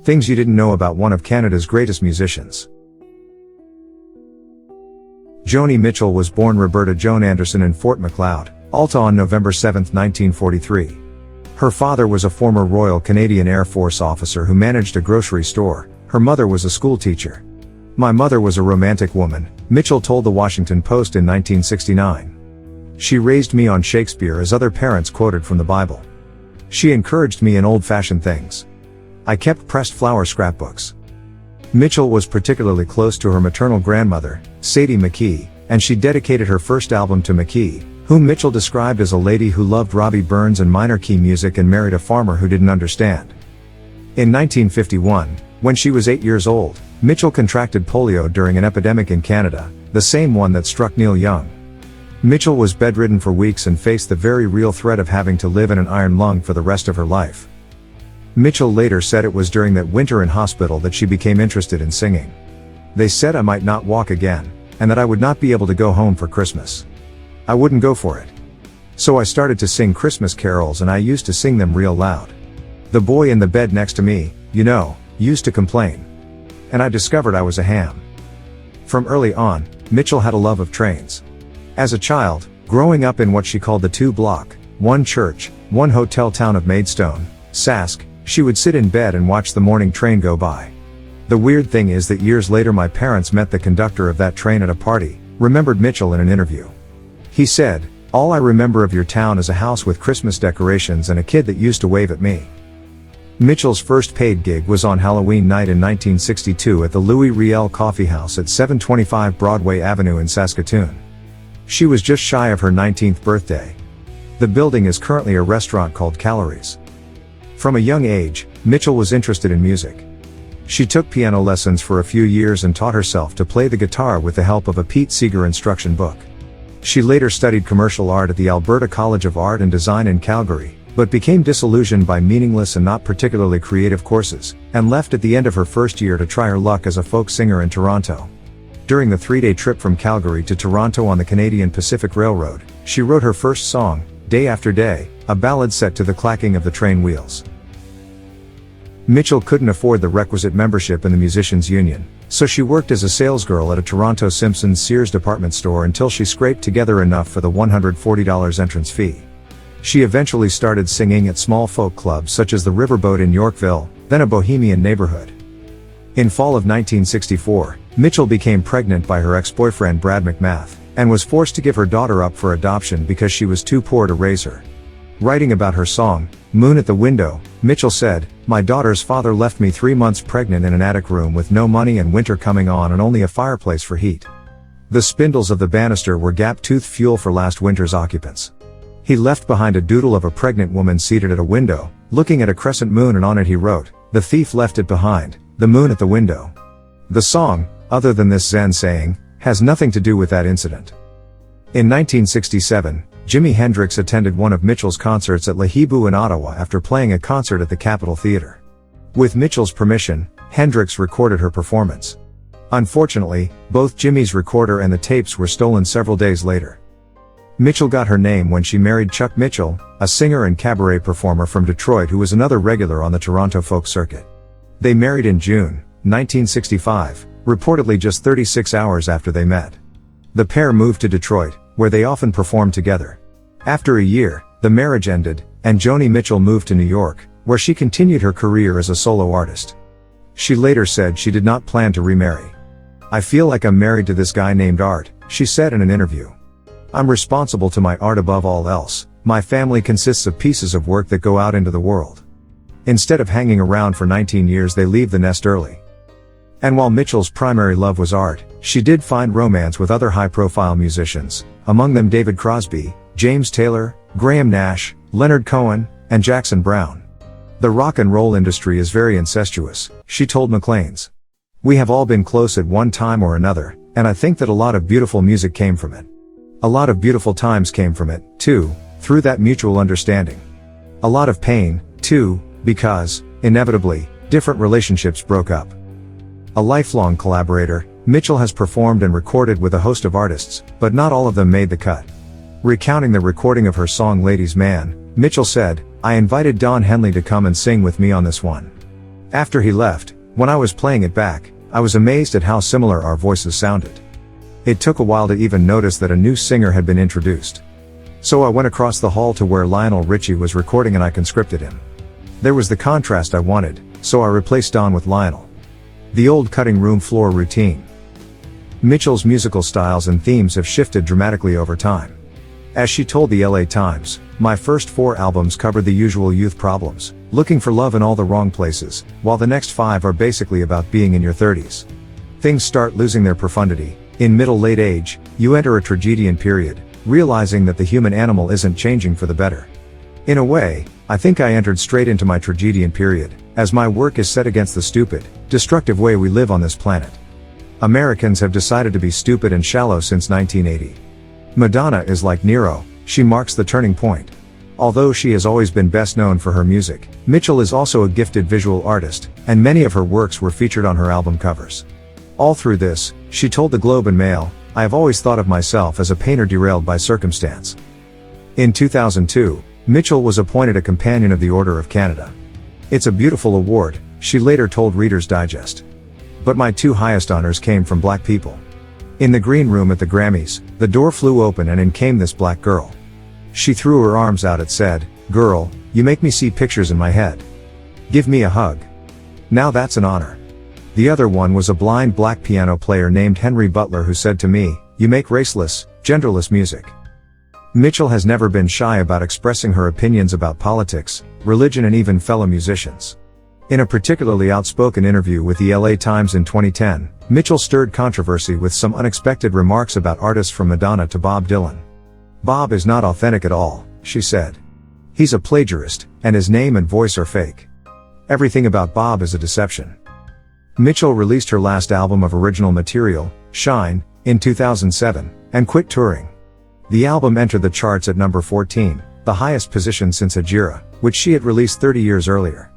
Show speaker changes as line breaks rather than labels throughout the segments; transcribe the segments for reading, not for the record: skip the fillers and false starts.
Things you didn't know about one of Canada's greatest musicians. Joni Mitchell was born Roberta Joan Anderson in Fort MacLeod, Alta on November 7, 1943. Her father was a former Royal Canadian Air Force officer who managed a grocery store. Her mother was a school teacher. "My mother was a romantic woman," Mitchell told the Washington Post in 1969. "She raised me on Shakespeare as other parents quoted from the Bible. She encouraged me in old-fashioned things. I kept pressed flower scrapbooks." Mitchell was particularly close to her maternal grandmother, Sadie McKee, and she dedicated her first album to McKee, whom Mitchell described as a lady who loved Robbie Burns and minor key music and married a farmer who didn't understand. In 1951, when she was 8 years old, Mitchell contracted polio during an epidemic in Canada, the same one that struck Neil Young. Mitchell was bedridden for weeks and faced the very real threat of having to live in an iron lung for the rest of her life. Mitchell later said it was during that winter in hospital that she became interested in singing. "They said I might not walk again, and that I would not be able to go home for Christmas. I wouldn't go for it. So I started to sing Christmas carols, and I used to sing them real loud. The boy in the bed next to me, used to complain. And I discovered I was a ham." From early on, Mitchell had a love of trains. As a child, growing up in what she called the two-block, one church, one hotel town of Maidstone, Sask, she would sit in bed and watch the morning train go by. "The weird thing is that years later my parents met the conductor of that train at a party," remembered Mitchell in an interview. He said, "All I remember of your town is a house with Christmas decorations and a kid that used to wave at me." Mitchell's first paid gig was on Halloween night in 1962 at the Louis Riel Coffee House at 725 Broadway Avenue in Saskatoon. She was just shy of her 19th birthday. The building is currently a restaurant called Calories. From a young age, Mitchell was interested in music. She took piano lessons for a few years and taught herself to play the guitar with the help of a Pete Seeger instruction book. She later studied commercial art at the Alberta College of Art and Design in Calgary, but became disillusioned by meaningless and not particularly creative courses, and left at the end of her first year to try her luck as a folk singer in Toronto. During the 3-day trip from Calgary to Toronto on the Canadian Pacific Railroad, she wrote her first song, Day After Day, a ballad set to the clacking of the train wheels. Mitchell couldn't afford the requisite membership in the Musicians' Union, so she worked as a salesgirl at a Toronto Simpsons Sears department store until she scraped together enough for the $140 entrance fee. She eventually started singing at small folk clubs such as the Riverboat in Yorkville, then a bohemian neighborhood. In fall of 1964, Mitchell became pregnant by her ex-boyfriend Brad McMath, and was forced to give her daughter up for adoption because she was too poor to raise her. Writing about her song, Moon at the Window, Mitchell said, "My daughter's father left me 3 months pregnant in an attic room with no money and winter coming on and only a fireplace for heat. The spindles of the banister were gap-toothed fuel for last winter's occupants. He left behind a doodle of a pregnant woman seated at a window, looking at a crescent moon, and on it he wrote, 'The thief left it behind, the moon at the window.'" The song, other than this Zen saying, has nothing to do with that incident. In 1967, Jimi Hendrix attended one of Mitchell's concerts at La Hebou in Ottawa after playing a concert at the Capitol Theatre. With Mitchell's permission, Hendrix recorded her performance. Unfortunately, both Jimi's recorder and the tapes were stolen several days later. Mitchell got her name when she married Chuck Mitchell, a singer and cabaret performer from Detroit who was another regular on the Toronto folk circuit. They married in June 1965, reportedly just 36 hours after they met. The pair moved to Detroit, where they often performed together. After a year, the marriage ended, and Joni Mitchell moved to New York, where she continued her career as a solo artist. She later said she did not plan to remarry. "I feel like I'm married to this guy named Art," she said in an interview. "I'm responsible to my art above all else. My family consists of pieces of work that go out into the world. Instead of hanging around for 19 years, they leave the nest early." And while Mitchell's primary love was art, she did find romance with other high-profile musicians, among them David Crosby, James Taylor, Graham Nash, Leonard Cohen, and Jackson Browne. "The rock and roll industry is very incestuous," she told Maclean's. "We have all been close at one time or another, and I think that a lot of beautiful music came from it. A lot of beautiful times came from it, too, through that mutual understanding. A lot of pain, too, because, inevitably, different relationships broke up." A lifelong collaborator, Mitchell has performed and recorded with a host of artists, but not all of them made the cut. Recounting the recording of her song Ladies' Man, Mitchell said, "I invited Don Henley to come and sing with me on this one. After he left, when I was playing it back, I was amazed at how similar our voices sounded. It took a while to even notice that a new singer had been introduced. So I went across the hall to where Lionel Richie was recording and I conscripted him. There was the contrast I wanted, so I replaced Don with Lionel. The old cutting room floor routine. Mitchell's musical styles and themes have shifted dramatically over time. As she told the LA Times, "My first 4 albums covered the usual youth problems, looking for love in all the wrong places, while the next 5 are basically about being in your 30s. Things start losing their profundity. In middle-late age, you enter a tragedian period, realizing that the human animal isn't changing for the better. In a way, I think I entered straight into my tragedian period, as my work is set against the stupid, destructive way we live on this planet. Americans have decided to be stupid and shallow since 1980. Madonna is like Nero, she marks the turning point. Although she has always been best known for her music, Mitchell is also a gifted visual artist, and many of her works were featured on her album covers. All through this, she told the Globe and Mail, "I have always thought of myself as a painter derailed by circumstance." In 2002, Mitchell was appointed a Companion of the Order of Canada. "It's a beautiful award," she later told Reader's Digest. "But my 2 highest honors came from black people." In the green room at the Grammys, the door flew open and in came this black girl. She threw her arms out and said, "Girl, you make me see pictures in my head. Give me a hug." Now that's an honor. The other one was a blind black piano player named Henry Butler who said to me, "You make raceless, genderless music." Mitchell has never been shy about expressing her opinions about politics, religion and even fellow musicians. In a particularly outspoken interview with the LA Times in 2010, Mitchell stirred controversy with some unexpected remarks about artists from Madonna to Bob Dylan. "Bob is not authentic at all," she said. "He's a plagiarist, and his name and voice are fake. Everything about Bob is a deception." Mitchell released her last album of original material, Shine, in 2007, and quit touring. The album entered the charts at number 14, the highest position since Hajira, which she had released 30 years earlier.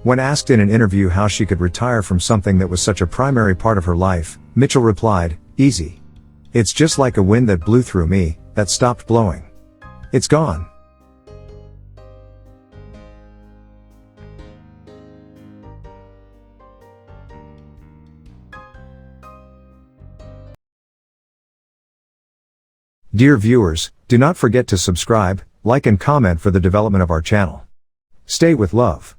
When asked in an interview how she could retire from something that was such a primary part of her life, Mitchell replied, "Easy. It's just like a wind that blew through me, that stopped blowing. It's gone." Dear viewers, do not forget to subscribe, like and comment for the development of our channel. Stay with love.